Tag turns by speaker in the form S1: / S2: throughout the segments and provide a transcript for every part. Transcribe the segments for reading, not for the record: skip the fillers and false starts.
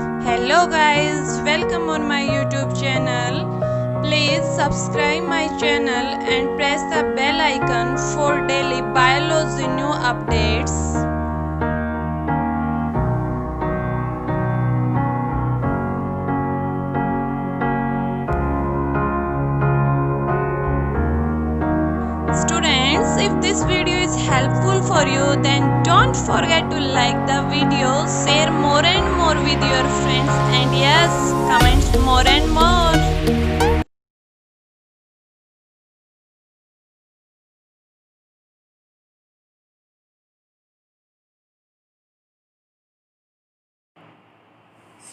S1: Hello guys, welcome on my YouTube channel. Please subscribe my channel and press the bell icon for daily biology new updates. Students, if this video is helpful for you, then don't forget to like the video, share more and more with your friends, and yes, comment more and more.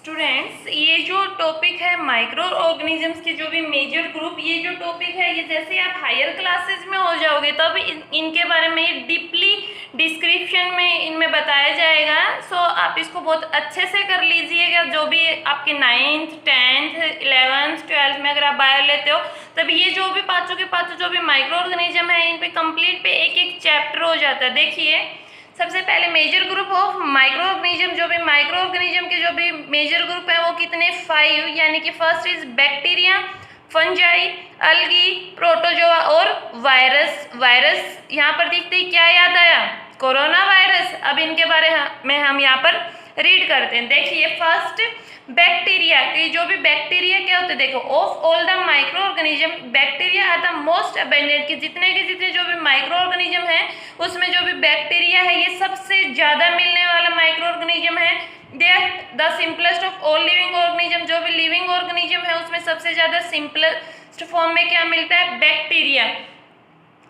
S2: Students, ये जो topic है micro organisms के जो भी major group, ये जो topic है ये जैसे आप हायर क्लासेस में हो जाओगे तब इनके बारे में ये डीपली डिस्क्रिप्शन में इनमें बताया जाएगा। सो आप इसको बहुत अच्छे से कर लीजिएगा। जो भी आपके 9th 10th 11th 12th में अगर आप बायो लेते हो तब ये जो भी पाँचों के पाँचों जो भी माइक्रो ऑर्गेनिज्म है इन पे कंप्लीट पे एक एक चैप्टर हो जाता है। देखिए, सबसे पहले major group of micro organism, जो भी माइक्रो ऑर्गेनिज्म के जो भी मेजर ग्रुप है वो कितने 5, यानी कि first is bacteria, fungi, algae, protozoa और वायरस। वायरस यहाँ पर देखते ही क्या याद आया? Corona virus. अब इनके बारे में हम यहाँ पर रीड करते हैं। देखिए, फर्स्ट बैक्टीरिया, कि जो भी बैक्टीरिया क्या होते हैं, देखो, of all the micro organism bacteria are the most abundant, कि जितने जो भी माइक्रो ऑर्गेनिज्म है उसमें जो भी बैक्टीरिया है ये सबसे ज़्यादा मिलने वाला माइक्रो ऑर्गेनिज्म है। They are the simplest of all living organism, जो भी लिविंग ऑर्गेनिज्म है उसमें सबसे ज़्यादा सिंपलेस्ट फॉर्म में क्या मिलता है? बैक्टीरिया।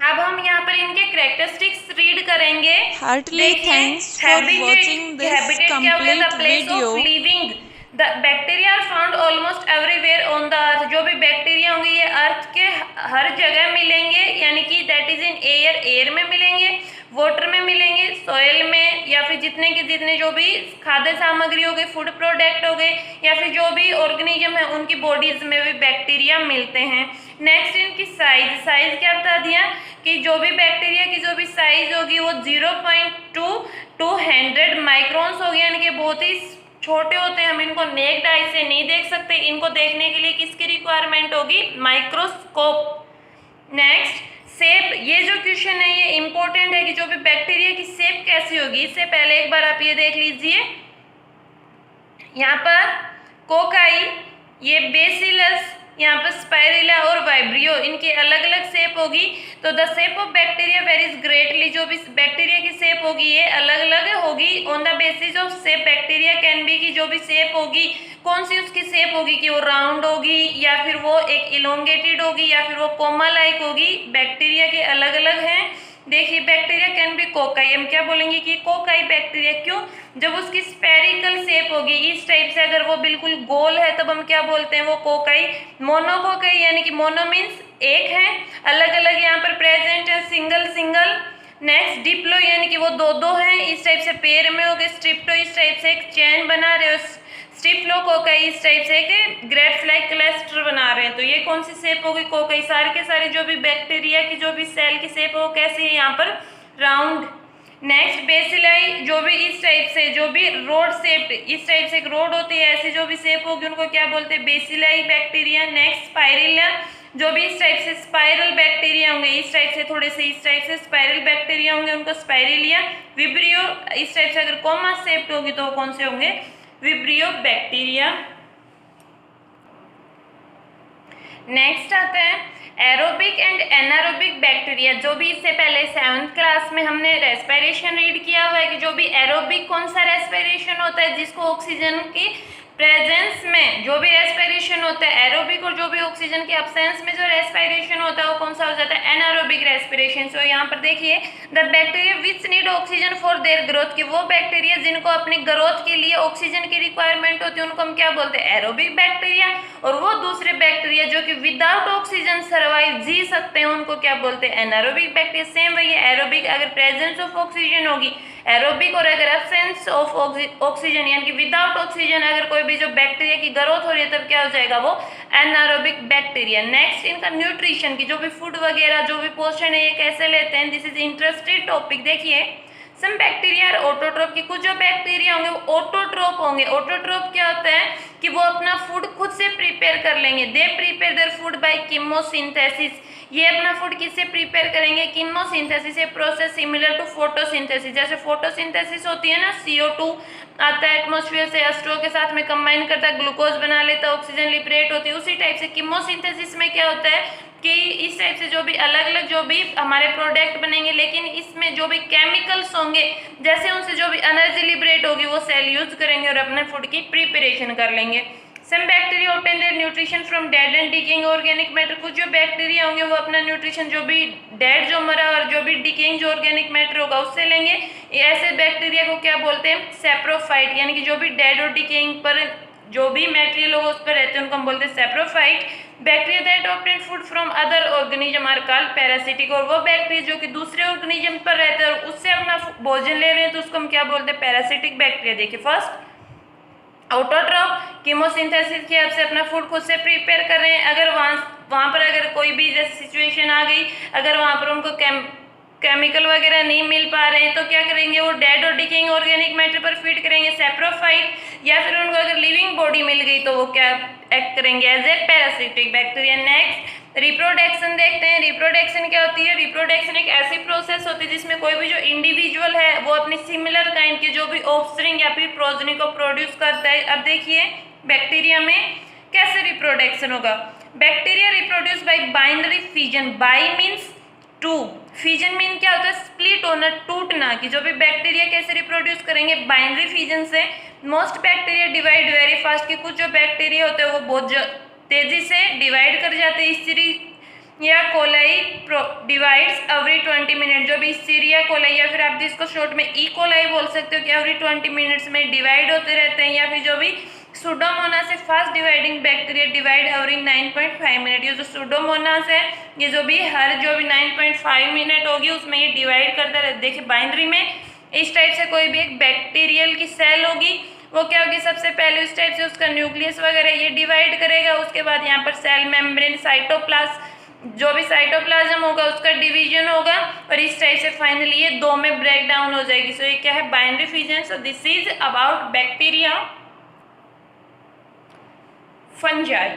S2: अब हम यहाँ पर इनके कैरेक्टरिस्टिक्स रीड करेंगे।
S1: Heartily thanks for watching this complete video.
S2: The bacteria are found almost everywhere on the earth, जो भी बैक्टीरिया होंगे ये अर्थ के हर जगह मिलेंगे, यानी कि that is in air, air में मिलेंगे, वाटर में मिलेंगे, सॉइल में, या फिर जितने जो भी खाद्य सामग्री हो गई, फूड प्रोडक्ट हो गए, या फिर जो भी ऑर्गेनिज्म है उनकी बॉडीज में भी बैक्टीरिया मिलते हैं। नेक्स्ट, इनकी साइज। साइज क्या बता दिया कि जो भी बैक्टीरिया की जो भी साइज होगी वो 0.2 to 100 माइक्रोन्स होगी, यानी कि बहुत ही छोटे होते हैं। हम इनको नेक्ड आई से नहीं देख सकते। इनको देखने के लिए किसकी रिक्वायरमेंट होगी? माइक्रोस्कोप। Next, shape. ये जो क्वेश्चन है ये इंपॉर्टेंट है कि जो भी बैक्टीरिया की शेप कैसी होगी। इससे पहले एक बार आप ये देख लीजिए, यहाँ पर कोकाई, ये बेसिलस, यहाँ पर स्पाइरुला और वाइब्रियो, इनकी अलग अलग शेप होगी। तो the shape of bacteria varies greatly, जो भी बैक्टीरिया की शेप होगी ये अलग अलग होगी। On the basis of shape bacteria can be, की जो भी शेप होगी, कौन सी उसकी शेप होगी, कि वो राउंड होगी या फिर वो एक इलोंगेटेड होगी या फिर वो कोमा लाइक होगी। बैक्टीरिया के अलग अलग हैं। देखिए, बैक्टीरिया कैन बी कोकाई, हम क्या बोलेंगे कि कोकाई बैक्टीरिया। क्यों? जब उसकी स्पेरिकल शेप होगी इस टाइप से, अगर वो बिल्कुल गोल है तब हम क्या बोलते हैं? वो कोकाई। मोनोकोकाई, यानी कि मोनो मीन्स एक है, अलग अलग यहाँ पर प्रेजेंट है, सिंगल सिंगल। नेक्स्ट, डिप्लो, यानी कि वो दो दो हैं, इस टाइप से पेयर में हो गए। स्ट्रिप्टो, इस टाइप से एक चैन बना रहे हो। स्ट्रिप्लोकोकाई, इस टाइप से एक ग्रेप्स लाइक क्लस्टर बना रहे हैं। तो ये कौन सी शेप होगी? कोकाई। सारे के सारे जो भी बैक्टीरिया की जो भी सेल की शेप हो कैसी है? यहाँ पर राउंड। नेक्स्ट, बेसिलाई, जो भी इस टाइप से जो भी रोड शेप, इस टाइप से एक रोड होती है, ऐसी जो भी शेप होगी उनको क्या बोलते हैं? Bacilli bacteria. नेक्स्ट, स्पाइरुला, जो भी इस टाइप से स्पाइरल बैक्टीरिया होंगे, इस टाइप से थोड़े से इस टाइप से स्पाइरल बैक्टीरिया होंगे, उनको स्पाइरेलिया। विब्रियो, इस टाइप से अगर कोमा शेप्ड होगी तो कौन से होंगे? Vibrio bacteria. नेक्स्ट आता है एरोबिक एंड एनारोबिक बैक्टीरिया। जो भी इससे पहले 7th क्लास में हमने रेस्पिरेशन रीड किया हुआ है कि जो भी एरोबिक कौन सा रेस्पिरेशन होता है, जिसको ऑक्सीजन की प्रेजेंस में जो भी रेस्पिरेशन होता है एरोबिक, और जो भी ऑक्सीजन के एब्सेंस में जो रेस्पिरेशन होता है वो कौन सा हो जाता है? Anaerobic respiration. सो यहाँ पर देखिए, the bacteria which need oxygen for their growth, कि वो बैक्टीरिया जिनको अपनी ग्रोथ के लिए ऑक्सीजन की रिक्वायरमेंट होती है उनको हम क्या बोलते हैं? Aerobic bacteria. और वो दूसरे बैक्टीरिया जो कि विदाउट ऑक्सीजन सर्वाइव जी सकते हैं उनको क्या बोलते हैं? Anaerobic bacteria. सेम वही है, एरोबिक अगर प्रेजेंस ऑफ ऑक्सीजन होगी एरोबिक, और अगर एब्सेंस ऑफ ऑक्सीजन यानी कि विदाउट ऑक्सीजन अगर कोई भी जो बैक्टीरिया की ग्रोथ हो रही है तब क्या हो जाएगा? वो एनारोबिक बैक्टीरिया। नेक्स्ट, इनका न्यूट्रिशन की जो भी फूड वगैरह जो भी पोषण है ये कैसे लेते हैं? This is interested topic. देखिए, सम बैक्टीरिया आर ऑटोट्रोप, की कुछ जो बैक्टीरिया होंगे वो ऑटोट्रोप होंगे। ऑटोट्रोप क्या होता है कि वो अपना फूड खुद से प्रिपेयर कर लेंगे। They prepare their food by chemosynthesis, ये अपना फूड किससे प्रिपेयर करेंगे? Chemosynthesis, a process similar to photosynthesis. जैसे फोटोसिंथेसिस होती है ना, CO2 आता है एटमॉस्फेयर से, H2O के साथ में कंबाइन करता है, ग्लूकोज बना लेता है, ऑक्सीजन लिबरेट होती है, उसी टाइप से कीमोसिंथेसिस में क्या होता है कि इस टाइप से जो भी अलग अलग जो भी हमारे प्रोडक्ट बनेंगे, लेकिन इसमें जो भी केमिकल्स होंगे, जैसे उनसे जो भी एनर्जी लिबरेट होगी वो सेल यूज करेंगे और अपने फूड की प्रिपरेशन कर लेंगे। Some bacteria obtain their nutrition from dead and decaying organic matter, कुछ जो बैक्टीरिया होंगे वो अपना न्यूट्रिशन जो भी डेड जो मरा और जो भी डिकेइंग जो ऑर्गेनिक मैटर होगा उससे लेंगे। ऐसे बैक्टीरिया को क्या बोलते हैं? सेप्रोफाइट, यानी कि जो भी डेड और डिकेइंग पर जो भी मटेरियल होगा उस पर रहते हैं उनको हम बोलते हैं saprophyte. Bacteria that obtain food from other organism are called parasitic, और वो बैक्टीरिया जो कि दूसरे ऑर्गेनिज्म पर रहते हैं और उससे अपना भोजन ले रहे हैं तो उसको हम क्या बोलते हैं? Parasitic bacteria. देखिए फर्स्ट ऑटोट्रोप, कीमोसिंथेसिस की हेल्प से अपना फूड खुद से प्रिपेयर कर रहे हैं। अगर वहाँ पर अगर कोई भी जैसे सिचुएशन आ गई, अगर वहाँ पर उनको केमिकल वगैरह नहीं मिल पा रहे हैं तो क्या करेंगे? वो डेड और डिकेइंग ऑर्गेनिक मैटर पर फीड करेंगे, सेप्रोफाइट, या फिर उनको अगर लिविंग बॉडी मिल गई तो वो क्या एक्ट करेंगे? As a parasitic bacteria. Next reproduction देखते हैं। रिप्रोडक्शन क्या होती है? रिप्रोडक्शन एक ऐसी प्रोसेस होती है जिसमें कोई भी जो इंडिविजुअल है वो अपनी सिमिलर काइंड के जो भी ऑफस्प्रिंग या फिर प्रोजनी को प्रोड्यूस करता है। अब देखिए बैक्टीरिया में कैसे रिप्रोडक्शन होगा। Bacteria reproduce by binary fission, by means two, fission mean क्या होता है? स्प्लिट होना, टूटना, कि जो भी बैक्टीरिया कैसे रिप्रोड्यूस करेंगे? बाइनरी फिजन से। Most bacteria divide very fast, कि कुछ जो बैक्टीरिया होते हैं वो बहुत तेजी से डिवाइड कर जाते हैं। इस्टीरिया कोलाई डिवाइड्स एवरी 20 मिनट, जो भी इस्टीरिया कोलाई या फिर आप जिसको शॉर्ट में ई कोलाई बोल सकते हो कि एवरी 20 मिनट्स में डिवाइड होते रहते हैं। या फिर जो भी सुडोमोनास है fast dividing bacteria divide every 9.5 minute, ये जो सुडोमोनास है ये जो भी हर जो भी 9.5 मिनट होगी उसमें ये डिवाइड करता रहता है। देखिए बाइनरी में इस टाइप से कोई भी एक बैक्टीरियल की सेल होगी वो क्या होगी? सबसे पहले इस टाइप से उसका न्यूक्लियस वगैरह ये डिवाइड करेगा, उसके बाद यहाँ पर सेल मेम्ब्रेन, साइटोप्लाज्म, जो भी साइटोप्लाज्म होगा उसका डिवीजन होगा और इस टाइप से फाइनली ये दो में ब्रेक डाउन हो जाएगी। सो ये क्या है? Binary fission. So this is about bacteria. Fungi,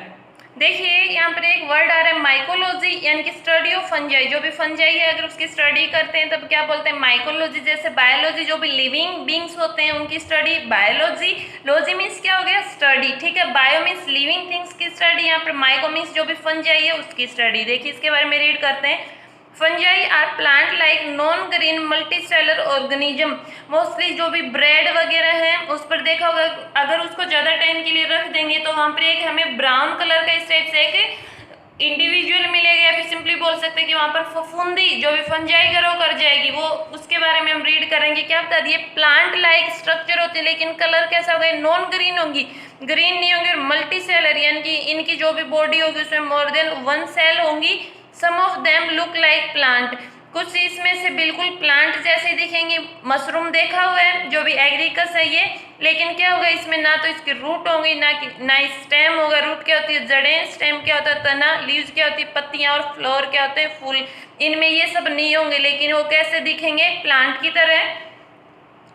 S2: देखिए यहाँ पर एक वर्ड आ रहा है माइकोलॉजी, यानी कि स्टडी ऑफ फंजाई। जो भी फंजाई है अगर उसकी स्टडी करते हैं तब क्या बोलते हैं? माइकोलॉजी। जैसे बायोलॉजी जो भी लिविंग बींग्स होते हैं उनकी स्टडी बायोलॉजी, लॉजी मीन्स क्या हो गया? स्टडी, ठीक है। बायो मीन्स लिविंग थिंग्स की स्टडी, यहाँ पर माइको मीन्स जो भी फंजाई है उसकी स्टडी। देखिए इसके बारे में रीड करते हैं। Fungi are plant like non green multicellular organism, mostly जो भी ब्रेड वगैरह है उस पर देखा होगा अगर उसको ज़्यादा टाइम के लिए रख देंगे तो वहाँ पर एक हमें ब्राउन कलर का इस टाइप से एक इंडिविजुअल मिलेगा, या फिर सिंपली बोल सकते हैं कि वहाँ पर फफूंदी जो भी फंजाई ग्रो कर जाएगी, वो उसके बारे में हम रीड करेंगे। क्या बता दिए? प्लांट लाइक स्ट्रक्चर होती है लेकिन कलर कैसा होगा? नॉन ग्रीन होगी, ग्रीन नहीं होगी। और मल्टी सेलर यानी कि इनकी जो भी बॉडी होगी उसमें मोर देन वन सेल होंगी। Some of them look like plant, कुछ इसमें से बिल्कुल प्लांट जैसे दिखेंगे। मशरूम देखा हुआ है जो भी एग्रीकस है ये, लेकिन क्या होगा इसमें? ना तो इसकी रूट होंगी ना स्टेम होगा। रूट क्या होती है? जड़ें। स्टेम क्या होता है? तना। लीव्स क्या होती है? पत्तियां। और फ्लोर क्या होते हैं? फूल। इनमें ये सब नहीं होंगे लेकिन वो कैसे दिखेंगे? प्लांट की तरह।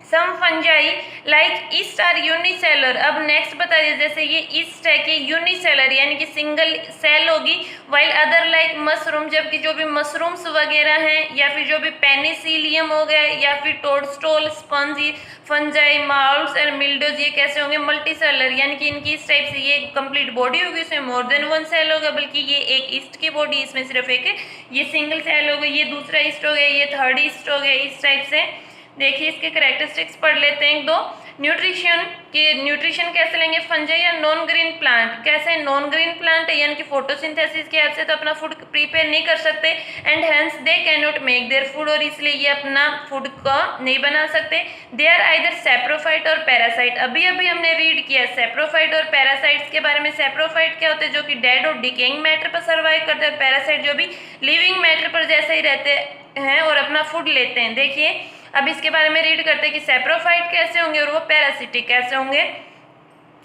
S2: Some fungi like yeast are unicellular. अब नेक्स्ट बता दीजिए, जैसे ये ईस्ट है कि यूनिसेलर यानी कि सिंगल सेल होगी, वाइल अदर लाइक मशरूम, जबकि जो भी मशरूम्स वगैरह हैं या फिर जो भी पेनिसिलियम हो गए या फिर टोडस्टोल, स्पंजी, फंजाई, माउल्स एंड मिल्ड्यूज, ये कैसे होंगे? मल्टी सेलर, यानी कि इनकी इस टाइप से ये कंप्लीट बॉडी होगी, इसमें मोर देन वन सेल होगा। बल्कि ये एक ईस्ट की बॉडी, इसमें सिर्फ एक ये सिंगल सेल हो गई, ये दूसरा ईस्ट हो गया, ये थर्ड ईस्ट हो गया, इस टाइप से। देखिए इसके कैरेक्टरिस्टिक्स पढ़ लेते हैं एक दो। न्यूट्रिशन के न्यूट्रिशन कैसे लेंगे? फंजाई या नॉन ग्रीन प्लांट, कैसे? नॉन ग्रीन प्लांट है यानी कि फोटोसिंथेसिस की हेल्प से तो अपना फूड प्रिपेयर नहीं कर सकते, and hence they can not make their food, और इसलिए ये अपना फूड को नहीं बना सकते। दे आर आइदर सेप्रोफाइट और पैरासाइट। अभी अभी हमने रीड किया सेप्रोफाइट और पैरासाइट्स के बारे में। सेप्रोफाइट क्या होते हैं? जो कि डेड और डिकेइंग मैटर पर सर्वाइव करते हैं। पैरासाइट जो भी लिविंग मैटर पर जैसे ही रहते हैं और अपना फूड लेते हैं। देखिए अब इसके बारे में रीड करते हैं कि सेप्रोफाइट कैसे होंगे और वो पैरासिटिक कैसे होंगे।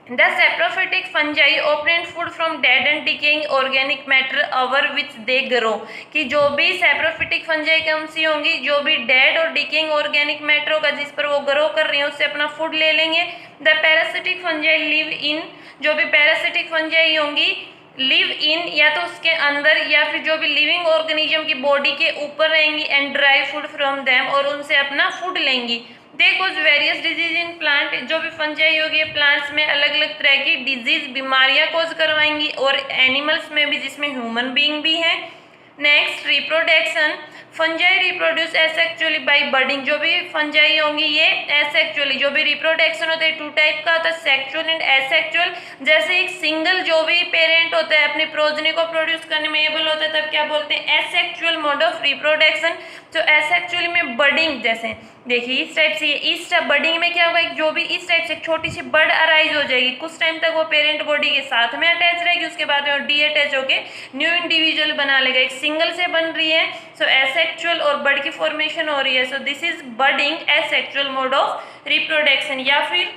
S2: The saprophytic fungi obtain food from dead and decaying organic matter over which they grow, कि जो भी saprophytic fungi कौन सी होंगी, जो भी dead और decaying organic matter होगा जिस पर वो ग्रो कर रही है उससे अपना फूड ले लेंगे। The parasitic fungi live in, जो भी parasitic fungi होंगी लिव इन या तो उसके अंदर या फिर जो भी लिविंग ऑर्गेनिज्म की बॉडी के ऊपर रहेंगी and dry food from them, और उनसे अपना फूड लेंगी। दे कोज वेरियस डिजीज इन प्लांट, जो भी फंजाई होगी प्लांट्स में अलग अलग तरह की डिजीज बीमारियां कोज करवाएंगी, और एनिमल्स में भी जिसमें ह्यूमन बीइंग भी है। Next reproduction, fungi reproduce asexually by budding, जो भी फंजाई होंगी ये एसेक्चुअली, जो भी रिप्रोडक्शन होता है टू टाइप का होता है, सेक्चुअल एंड एसेक्चुअल। जैसे एक सिंगल जो भी पेरेंट होता है अपनी प्रोजनी को प्रोड्यूस करने में एबल होता है तब क्या बोलते हैं, एसेक्चुअल मोड ऑफ रिप्रोडक्शन। तो एसेक्चुअली में बडिंग, जैसे देखिए इस टाइप से, इस बडिंग में क्या होगा, जो भी इस टाइप से छोटी सी बड अराइज हो जाएगी, कुछ टाइम तक वो पेरेंट बॉडी के साथ में अटैच रहेगी, उसके बाद में डी अटैच होके न्यू इंडिविजुअल बना लेगा। एक सिंगल से बन रही है सो एसेक्चुअल, और बड की फॉर्मेशन हो रही है, so this is budding asexual mode of reproduction. या फिर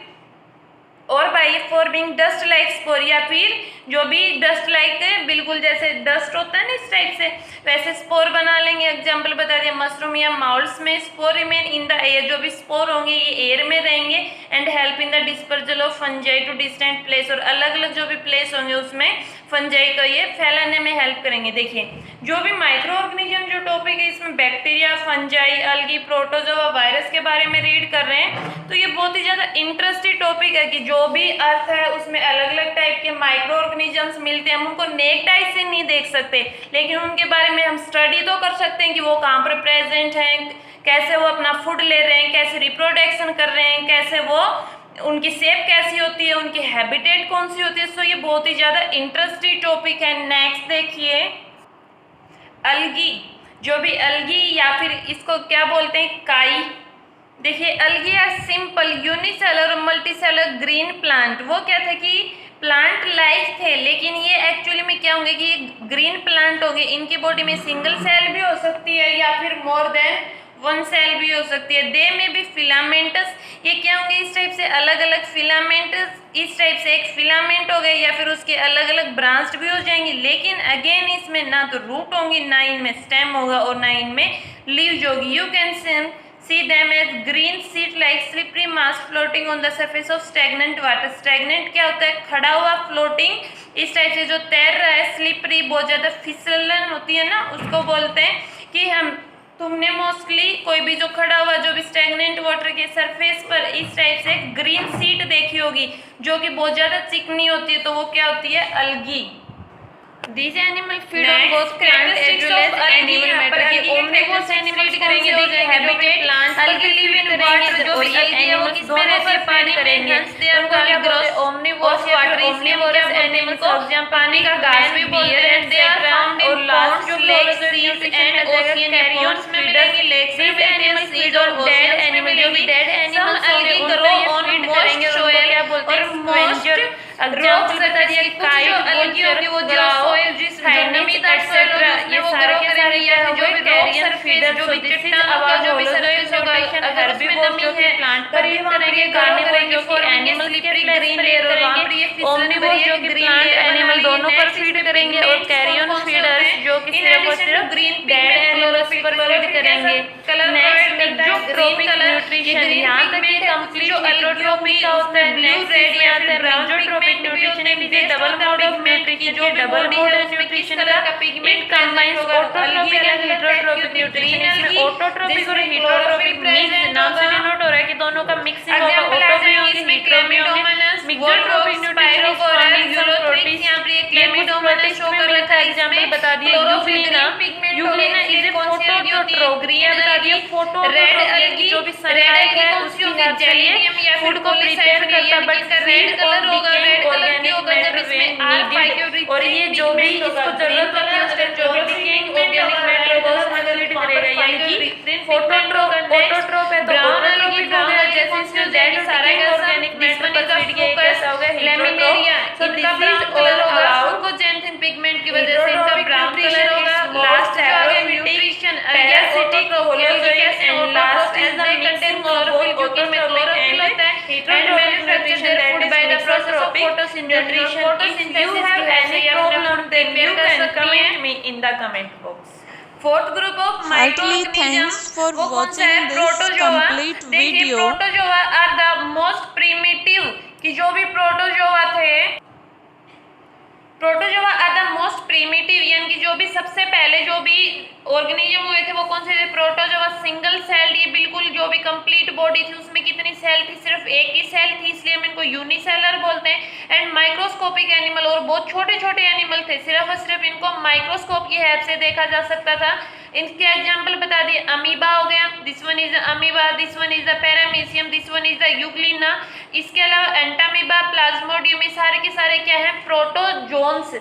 S2: और by forming dust like spore, या फिर जो भी डस्ट लाइक बिल्कुल जैसे डस्ट होता है ना इस टाइप से, वैसे स्पोर बना लेंगे। एग्जांपल बता दिया, मशरूम या माउल्स में spore remain in the air, जो भी स्पोर होंगे ये एयर में रहेंगे and help in the dispersal of fungi to distant place, और अलग अलग जो भी प्लेस होंगे उसमें फंजाई को ये फैलाने में हेल्प करेंगे। देखिए जो भी माइक्रो ऑर्गेनिज्म जो टॉपिक है इसमें bacteria, fungi, algae, protozoa, virus के बारे में रीड कर रहे हैं, तो ये बहुत ही ज़्यादा इंटरेस्टिंग टॉपिक है कि जो भी अर्थ है उसमें अलग अलग टाइप के माइक्रो ऑर्गेनिजम्स मिलते हैं। हम उनको नेक्ड आई से नहीं देख सकते, लेकिन उनके बारे में हम स्टडी तो कर सकते हैं कि वो कहाँ पर प्रेजेंट हैं, कैसे वो अपना फूड ले रहे हैं, कैसे रिप्रोडक्शन कर रहे हैं, कैसे वो उनकी शेप कैसी होती है, उनकी हैबिटेट कौन सी होती है। सो ये बहुत ही ज़्यादा इंटरेस्टिंग टॉपिक है। नेक्स्ट देखिए अलगी, जो भी अलगी या फिर इसको क्या बोलते हैं, काई। देखिए अलगी आर सिंपल यूनिसेलर और मल्टीसेलर ग्रीन प्लांट, वो क्या थे कि प्लांट लाइक थे, लेकिन ये एक्चुअली में क्या होंगे कि ग्रीन प्लांट होंगे, इनकी बॉडी में सिंगल सेल भी हो सकती है या फिर मोर देन वन सेल भी हो सकती है। दे में भी फिलामेंटस, ये क्या होंगे इस टाइप से अलग अलग फिलामेंटस, इस टाइप से एक फिलामेंट हो गए या फिर उसके अलग अलग ब्रांच भी हो जाएंगी, लेकिन अगेन इसमें ना तो रूट होंगी, ना इनमें स्टेम होगा और ना इनमें लीव्स होगी। You can see them as green sheet like slippery mass floating on the surface of stagnant water। stagnant क्या होता है, खड़ा हुआ, floating इस टाइप से जो तैर रहा है, slippery बहुत ज़्यादा फिसलन होती है ना, उसको बोलते हैं कि हम तुमने मोस्टली कोई भी जो खड़ा हुआ जो भी स्टैग्नेंट वाटर के सरफेस पर इस टाइप से ग्रीन सीट देखी होगी जो कि बहुत ज़्यादा चिकनी होती है, तो वो क्या होती है, अलगी। These animal feed on both plant as well as animal matter। कि omnivores animals करेंगे, देखिए habitat plant algae live in water, जो भी algae है वो किस में रहते हैं, पानी करेंगे, उनको क्या बोलते हैं, omnivores या फिर omnivorous animals को पानी का घास भी बोलते हैं, and they are found in ponds, lakes, seas and ocean carrions में मिलेंगे, lakes में animals feed on dead animals, जो भी dead animals होंगे grow on moist soil और moist रॉक्स बता दिया, कुछ जो अलगी होगी वो जो सोइल जिस नमीदार सोइल होगी उसमें वो ग्रो करेंगे, या फिर जो भी रॉक सरफेस जो भी चट्टानों का जो भी सरफेस होगा अगर उसमें नमी है प्लांट पर भी करेंगे, कार्निवोर जो कि एनिमल स्लिपरी ग्रीन लेयर और वहाँ पर ये ओमनिवोर जो कि प्लांट एनिमल दोनों पर फीड करेंगे, और कैरियन फीडर्स जो कि सिर्फ और सिर्फ ग्रीन डेड एनिमल्स पर फीड करेंगे। नेक्स्ट जो ट्रॉपिक न्यूट्रिशन, यहाँ तक ये कंप्लीट हेटेरोट्रॉपिक का होता है, ब्लू रेड या फिर ब्राउन जो ट्रॉपिक न्यूट्रिशन है, इसे डबल मोड ऑफ न्यूट्रिशन, जो डबल मोड है न्यूट्रिशन का, it combines autotrophic and heterotrophic nutrition. इसमें ऑटोट्रोपिक और हेटेरोट्रोपिक मिक्स नाम से डिनोट हो रहा है कि दोनों का मिक्सिंग होगा, ऑटो भी होंगे, हेटेरो भी होंगे। मिक्सोट्रोपिक न्यूट्रिशन प्रोटीन, यहाँ पर एक लेमिडोमोनास शो कर रखा है, एग्जांपल बता दिया Euglena. Euglena is a phototropic, बता दिया फोटो रेड अलगी जो भी सनलाइट है उसकी हेल्प से फूड को प्रिपेयर करता है, बट रेड कलर होगा, रेड कलर की होगा जब इसमें R5 और ये जो भी इसको जरूरत होती है उसका जो भी ऑर्गेनिक मैटर होगा उसमें रिलेट करेगा, यानी कि फोटोट्रोप ऑटोट्रोप है तो ऑटोट्रोपिक हो गया, जैसे इसमें डेड सारा ऑर्गेनिक मैटर पर फीड किया कैसा होगा, लेमिनेरिया इनका ब्राउन कलर होगा, उनको जेंथिन पिगमेंट की वजह से इनका ब्राउन कलर होगा। लास्ट है nutrition parasitic holozoic and last is the content chlorophyll, जो कि में क्लोरोफिल होता है and manufacture there food by the process of photosynthesis. If you have any problem, then you can comment me in the comment box. Fourth group of microorganism वो कौन सा है? Protozoa. देखिए protozoa are the most primitive, कि जो भी protozoa थे, protozoa are the most primitive, यानी कि जो भी सबसे पहले जो भी ऑर्गेनिज्म हुए थे वो कौन से थे? प्रोटोजोआ। सिंगल सेल, ये बिल्कुल जो भी कंप्लीट बॉडी थी उसमें कितनी सेल थी? सिर्फ एक ही सेल थी, इसलिए हम इनको यूनिसेलर बोलते हैं। एंड माइक्रोस्कोपिक एनिमल, और बहुत छोटे छोटे एनिमल थे, सिर्फ और सिर्फ इनको माइक्रोस्कोप की हेल्प से देखा जा सकता था। इनके एग्जाम्पल बता दिए, अमीबा हो गया, this one is amoeba, this one is the paramecium, this one is the Euglena. इसके अलावा एंटामीबा, प्लाज्मोडियम, ये सारे के सारे क्या है? प्रोटोजोन्स।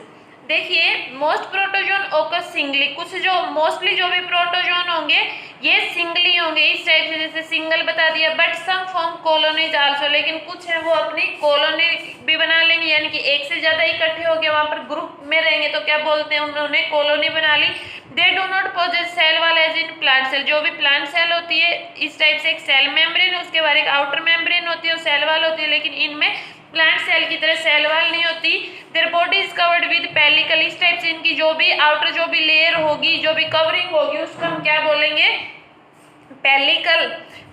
S2: देखिए मोस्ट प्रोटोजोन ओकर सिंगली, कुछ जो मोस्टली जो भी प्रोटोजोन होंगे ये सिंगली होंगे, इस टाइप से, जैसे सिंगल बता दिया। But some form colonies also, लेकिन कुछ है वो अपनी कॉलोनी भी बना लेंगे, यानी कि एक से ज्यादा इकट्ठे हो गए वहां पर ग्रुप में रहेंगे तो क्या बोलते हैं? उन्होंने कॉलोनी बना ली। They do not possess cell wall as in plant cell, जो भी प्लांट सेल होती है इस टाइप से एक सेल मेम्ब्रेन, उसके बाद एक आउटर मेम्ब्रेन होती है, वो सेल वाल होती है, लेकिन इनमें प्लांट सेल की तरह सेल वाल नहीं होती। Their body is covered with pellicle, इस टाइप से इनकी जो भी आउटर जो भी लेयर होगी, जो भी कवरिंग होगी, उसको हम क्या बोलेंगे? Pellicle.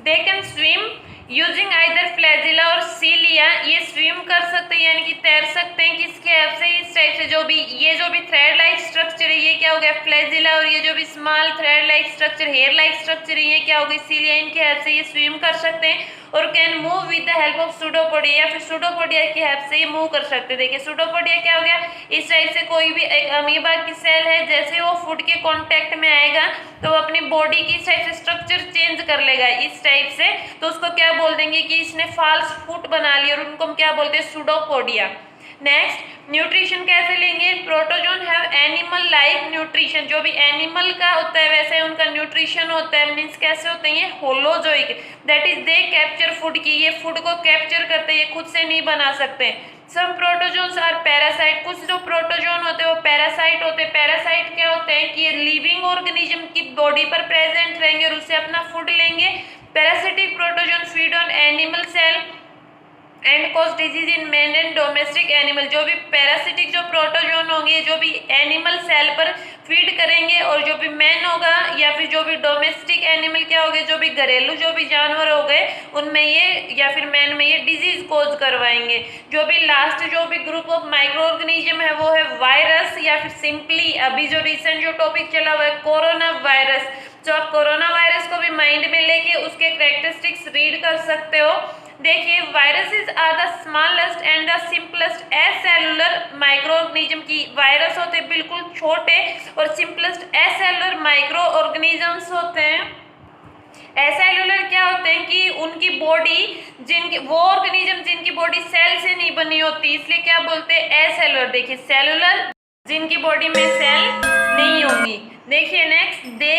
S2: They can swim using either flagella और सीलिया, ये स्विम कर सकते हैं यानी कि तैर सकते हैं किसके हेल्प से? इस टाइप से जो भी ये जो भी थ्रेड लाइक स्ट्रक्चर है ये क्या हो गया? फ्लैजिला। और ये जो भी small thread like structure, hair like structure है ये क्या हो गई? सीलिया। इनके हेल्प से ये स्विम कर सकते हैं और can move with the help of pseudopodia, या फिर सूडोपोडिया की हेल्प से ये मूव कर सकते हैं। देखिए सूडोपोडिया क्या हो गया? इस टाइप से कोई भी एक अमीबा की सेल है, जैसे वो फूड के कांटेक्ट में आएगा तो वो अपनी बॉडी की इस टाइप से स्ट्रक्चर चेंज कर लेगा इस टाइप से, तो उसको क्या बोल देंगे कि इसने फॉल्स फुट बना लिया, और उनको हम क्या बोलते हैं? सूडोपोडिया। नेक्स्ट, न्यूट्रिशन कैसे लेंगे? Protozoan have animal like nutrition, जो भी एनिमल का होता है वैसे उनका न्यूट्रिशन होता है। मीन्स कैसे होते हैं? Holozoic, that is they capture food, की ये फूड को कैप्चर करते हैं, ये खुद से नहीं बना सकते। सब प्रोटोजोन्स आर पैरासाइट, कुछ जो प्रोटोजोन होते हैं वो पैरासाइट होते हैं। पैरासाइट क्या होते हैं? कि ये लिविंग ऑर्गेनिज्म की बॉडी पर प्रेजेंट रहेंगे और उससे अपना फूड लेंगे। Parasitic protozoan feed on animal cell and cause disease in man and domestic animal, जो भी पैरासिटिक जो प्रोटोजोन होंगे जो भी एनिमल सेल पर फीड करेंगे, और जो भी मैन होगा या फिर जो भी डोमेस्टिक एनिमल क्या हो गए? जो भी घरेलू जो भी जानवर हो गए उनमें ये या फिर मैन में ये डिजीज कोज करवाएंगे। जो भी लास्ट जो भी ग्रुप ऑफ माइक्रो ऑर्गेनिज्म है वो है वायरस, या फिर सिंपली अभी जो रिसेंट जो टॉपिक चला हुआ है कोरोना वायरस। तो आप कोरोना वायरस को भी माइंड में लेके उसके कैरेक्टरिस्टिक्स रीड कर सकते हो। देखिए viruses are the smallest and the simplest acellular micro organism, की वायरस होते हैं बिल्कुल छोटे और सिंपलेस्ट एसेलुलर माइक्रो ऑर्गेनिजम्स होते हैं। एसेलुलर क्या होते हैं? कि उनकी बॉडी जिनकी वो ऑर्गेनिज्म जिनकी बॉडी सेल से नहीं बनी होती, इसलिए क्या बोलते हैं? एसेलुलर। देखिए सेलुलर जिनकी बॉडी में सेल नहीं होंगी। देखिए नेक्स्ट, दे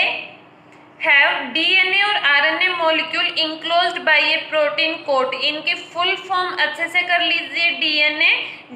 S2: हैव डीएनए और RNA molecule enclosed by a protein coat. इनके फुल फॉर्म अच्छे से कर लीजिए, DNA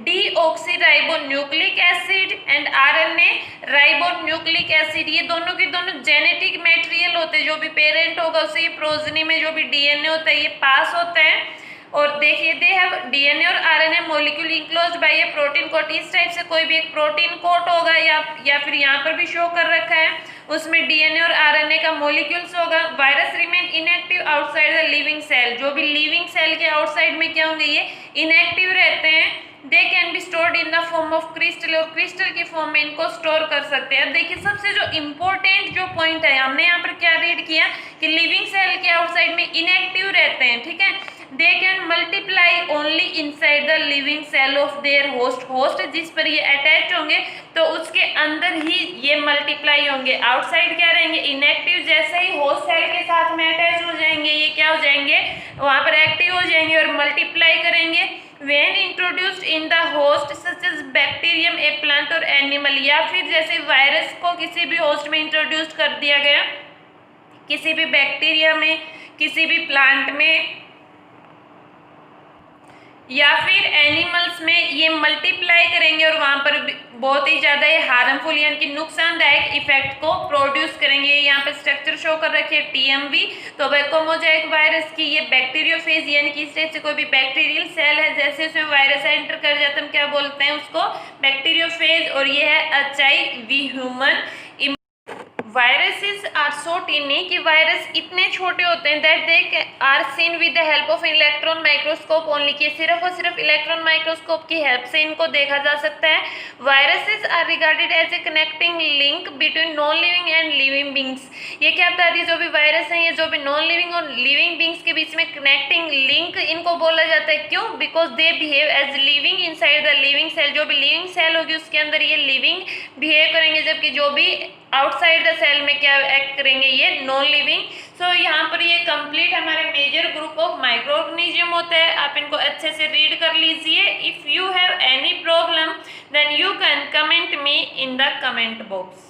S2: deoxyribonucleic acid and RNA ribonucleic acid, ये दोनों के दोनों जेनेटिक मटेरियल होते हैं। जो भी पेरेंट होगा उससे ये प्रोजनी में जो भी डीएनए होता है ये पास होता है। और देखिए दे हैव डीएनए और RNA molecule enclosed by a protein coat, इस टाइप से कोई भी एक प्रोटीन कोट होगा या फिर यहाँ पर भी शो कर रखा है, उसमें डीएनए और आरएनए का मॉलिक्यूल्स होगा। Virus remain inactive outside the living cell, जो भी लिविंग सेल के आउटसाइड में क्या होंगे? ये इनएक्टिव रहते हैं। They can be stored in the form of crystal, और क्रिस्टल की फॉर्म में इनको स्टोर कर सकते हैं। देखिए सबसे जो इम्पोर्टेंट जो पॉइंट है, हमने यहाँ पर क्या रीड किया कि लिविंग सेल के आउटसाइड में इनएक्टिव रहते हैं, ठीक है। They can multiply only inside the living cell of their host, host जिस पर ये अटैच होंगे तो उसके अंदर ही ये मल्टीप्लाई होंगे। आउटसाइड क्या रहेंगे? इनएक्टिव। जैसे ही होस्ट सेल के साथ में अटैच हो जाएंगे ये क्या हो जाएंगे? वहाँ पर एक्टिव हो जाएंगे और मल्टीप्लाई करेंगे। When introduced in the host such as bacterium, a plant or animal, या फिर जैसे वायरस को किसी भी होस्ट में इंट्रोड्यूस कर दिया गया, किसी भी बैक्टीरिया में, किसी भी प्लांट में या फिर एनिमल्स में, ये मल्टीप्लाई करेंगे और वहाँ पर बहुत ही ज़्यादा ये हार्मफुल यानी कि नुकसानदायक इफेक्ट को प्रोड्यूस करेंगे। यहाँ पर स्ट्रक्चर शो कर रखी है TMV। तो वेकोमोजाइक वायरस की ये बैक्टीरियोफेज यानी कि इस टाइप से कोई भी बैक्टीरियल सेल है, जैसे उसमें वायरस एंटर कर जाता है हम क्या बोलते हैं उसको बैक्टीरियोफेज, और ये है HIV human. Viruses are so tiny कि वायरस इतने छोटे होते हैं that they are seen with the help of electron microscope only, कि सिर्फ और सिर्फ इलेक्ट्रॉन माइक्रोस्कोप की हेल्प से इनको देखा जा सकता है। Viruses are regarded as a connecting link between non living and living beings. ये क्या बता दी, जो भी वायरस हैं ये जो भी नॉन लिविंग और लिविंग बींग्स के बीच में कनेक्टिंग लिंक इनको बोला जाता है। क्यों? Because they behave as living inside the living cell. जो भी लिविंग सेल होगी उसके अंदर ये लिविंग बिहेव करेंगे, जबकि जो भी आउटसाइड द सेल में क्या एक्ट करेंगे, ये नॉन लिविंग। सो यहाँ पर ये कंप्लीट हमारे major group of micro organism होता है। आप इनको अच्छे से रीड कर लीजिए। If you have any problem then you can comment me in the comment box.